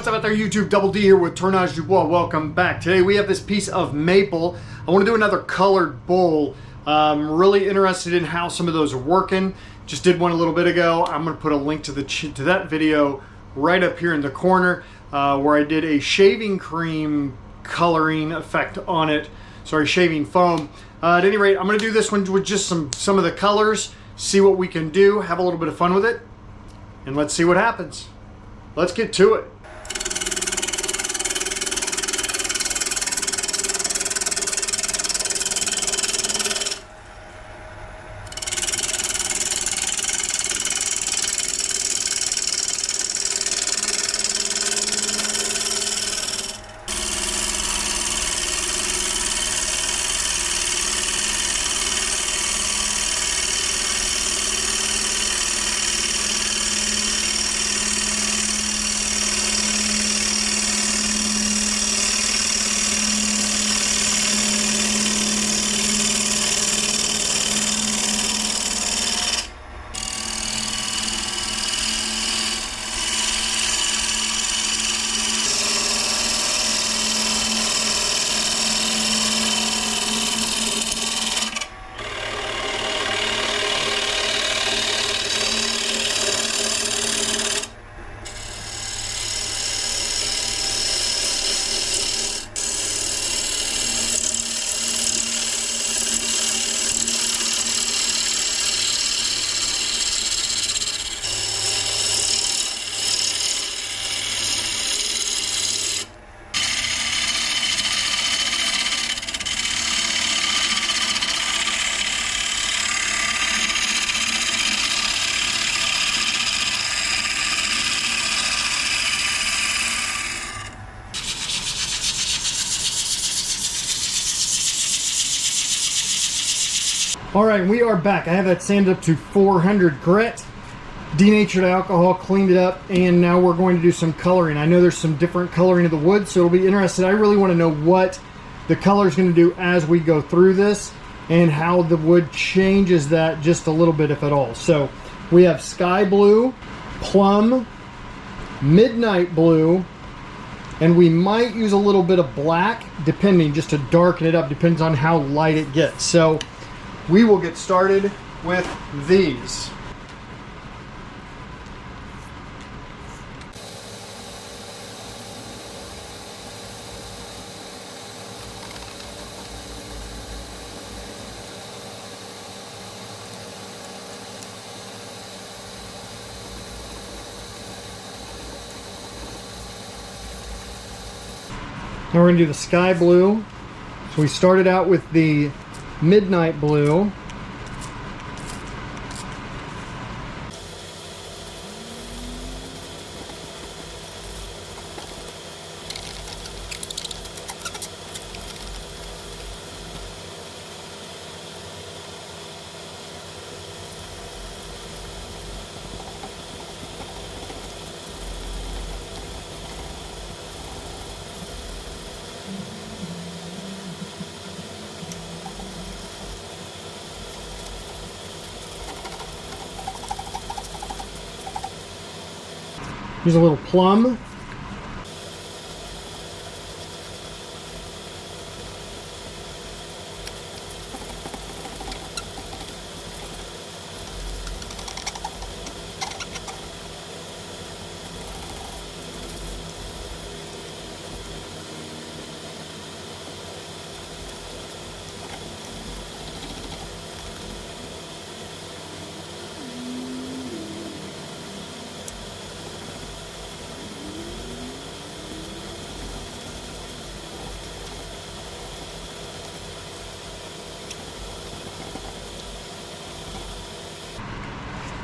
What's up out there, YouTube? Double D here with Tournage du Bois. Welcome back. Today we have this piece of maple. I want to do another colored bowl. I'm really interested in how some of those are working. Just did one a little bit ago. I'm going to put a link to that video right up here in the corner where I did a shaving cream coloring effect on it. Sorry, shaving foam. At any rate, I'm going to do this one with just some of the colors, see what we can do, have a little bit of fun with it, and let's see what happens. Let's get to it. All right, we are back. I have that sanded up to 400 grit, denatured alcohol, cleaned it up, and now we're going to do some coloring. I know there's some different coloring of the wood, so it'll be interesting. I really want to know what the color is going to do as we go through this and how the wood changes that just a little bit, if at all. So we have sky blue, plum, midnight blue, and we might use a little bit of black, depending, just to darken it up. Depends on how light it gets. So we will get started with these. Now we're going to do the sky blue. So we started out with the midnight blue. Here's a little plum.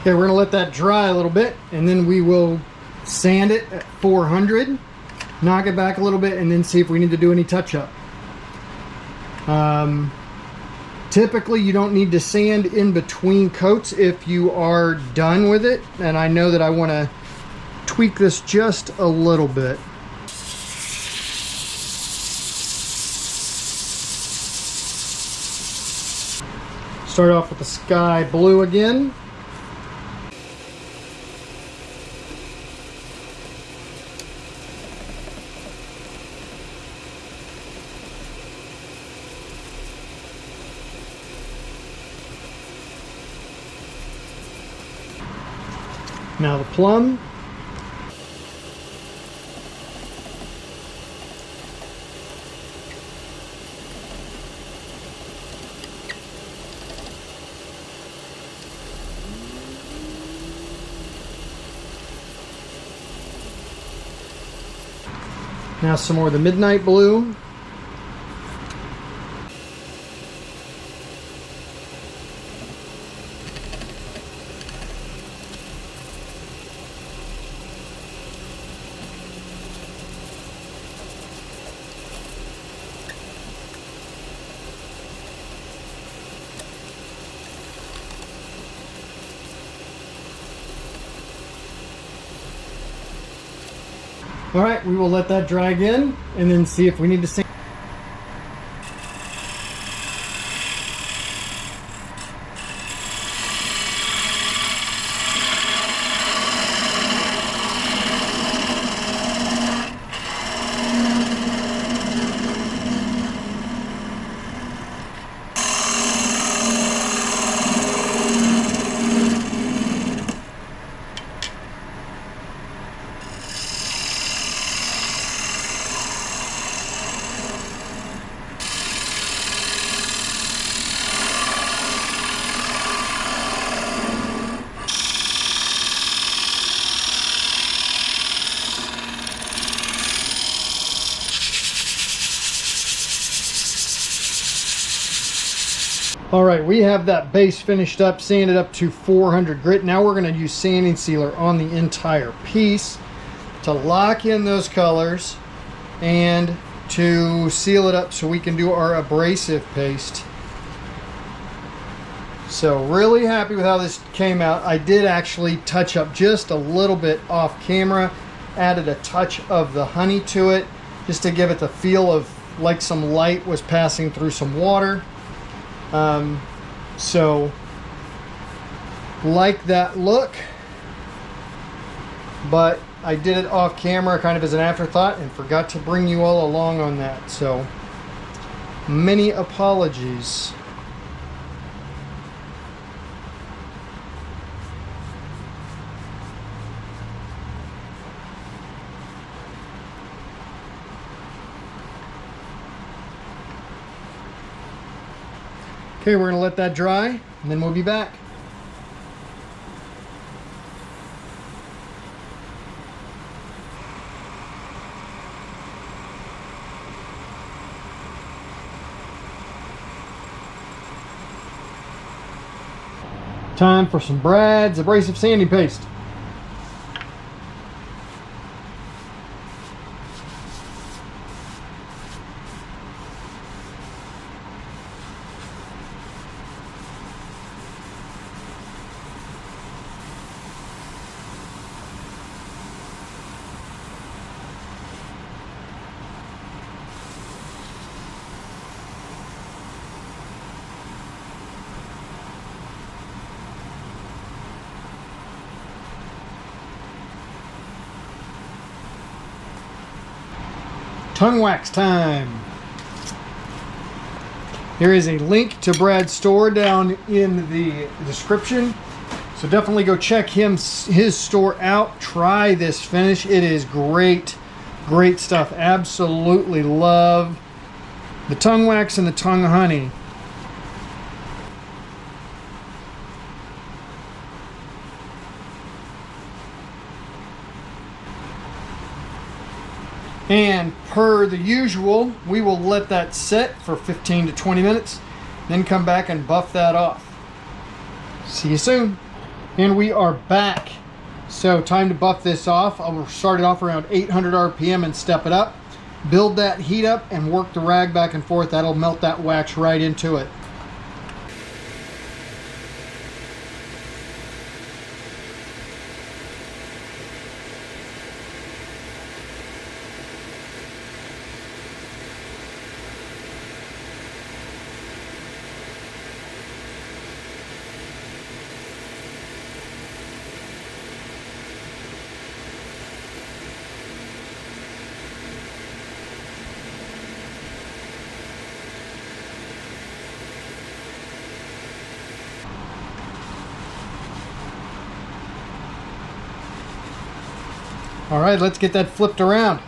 Okay, we're going to let that dry a little bit, and then we will sand it at 400, knock it back a little bit, and then see if we need to do any touch-up. Typically, you don't need to sand in between coats if you are done with it, and I know that I want to tweak this just a little bit. Start off with the sky blue again. Now the plum. Now some more of the midnight blue. All right, we will let that dry again and then see if we need to sand. All right, we have that base finished up, sanded up to 400 grit. Now we're going to use sanding sealer on the entire piece to lock in those colors and to seal it up so we can do our abrasive paste. So really happy with how this came out. I did actually touch up just a little bit off camera, added a touch of the honey to it just to give it the feel of like some light was passing through some water. So like that look, but I did it off camera kind of as an afterthought and forgot to bring you all along on that. So many apologies. Okay, we're gonna let that dry and then we'll be back. Time for some Brad's abrasive sanding paste. Tongue wax time. There is a link to Brad's store down in the description, so definitely go check his store out. Try this finish. It is great stuff. Absolutely love the tongue wax and the tongue honey. And per the usual, we will let that set for 15 to 20 minutes, then come back and buff that off. See you soon. And we are back. So time to buff this off. I'll start it off around 800 RPM and step it up. Build that heat up and work the rag back and forth. That'll melt that wax right into it. All right, let's get that flipped around.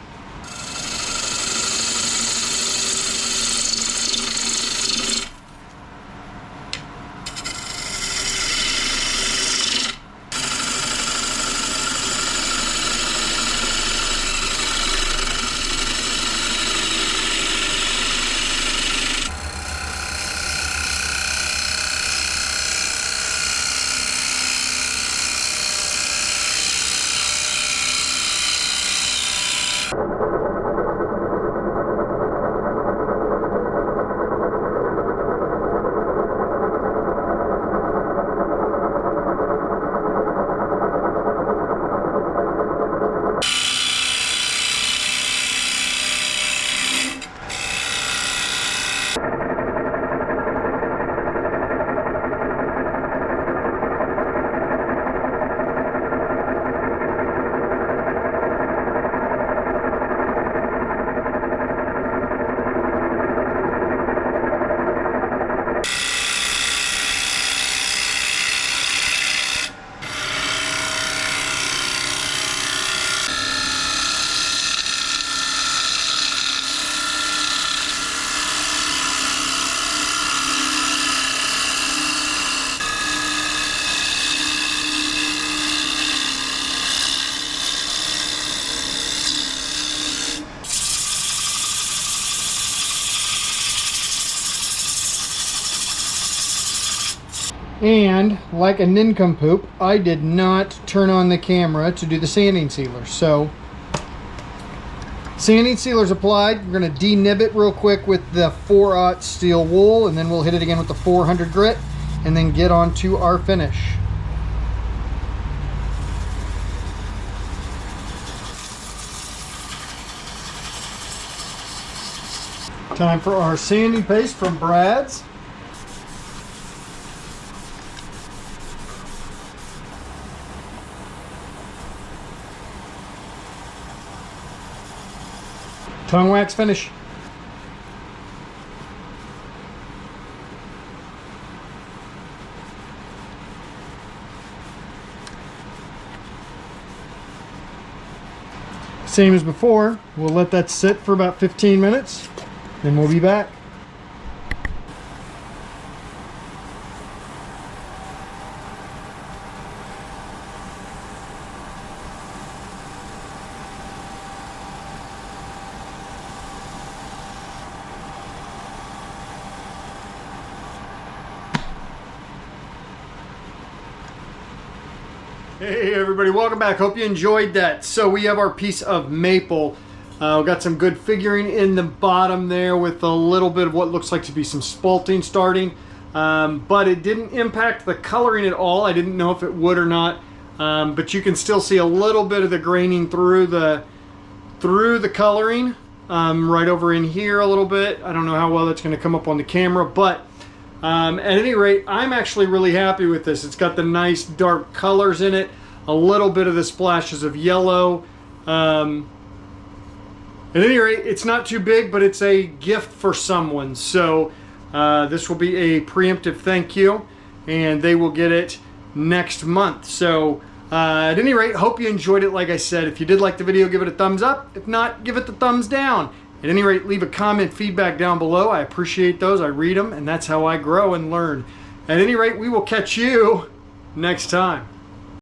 And like a nincompoop, I did not turn on the camera to do the sanding sealer. So sanding sealer's applied. We're going to denib it real quick with the 4/0 steel wool, and then we'll hit it again with the 400 grit and then get on to our finish. Time for our sanding paste from Brad's. Tongue wax finish. Same as before, we'll let that sit for about 15 minutes, then we'll be back. Hey everybody, welcome back. Hope you enjoyed that. So we have our piece of maple. We've got some good figuring in the bottom there with a little bit of what looks like to be some spalting starting. But it didn't impact the coloring at all. I didn't know if it would or not. But you can still see a little bit of the graining through the coloring. Right over in here a little bit. I don't know how well that's going to come up on the camera, but at any rate, I'm actually really happy with this. It's got the nice dark colors in it, a little bit of the splashes of yellow. At any rate, it's not too big, but it's a gift for someone. So this will be a preemptive thank you, and they will get it next month. So at any rate, hope you enjoyed it. Like I said, if you did like the video, give it a thumbs up. If not, give it the thumbs down. At any rate, leave a comment, feedback down below. I appreciate those. I read them, and that's how I grow and learn. At any rate, we will catch you next time.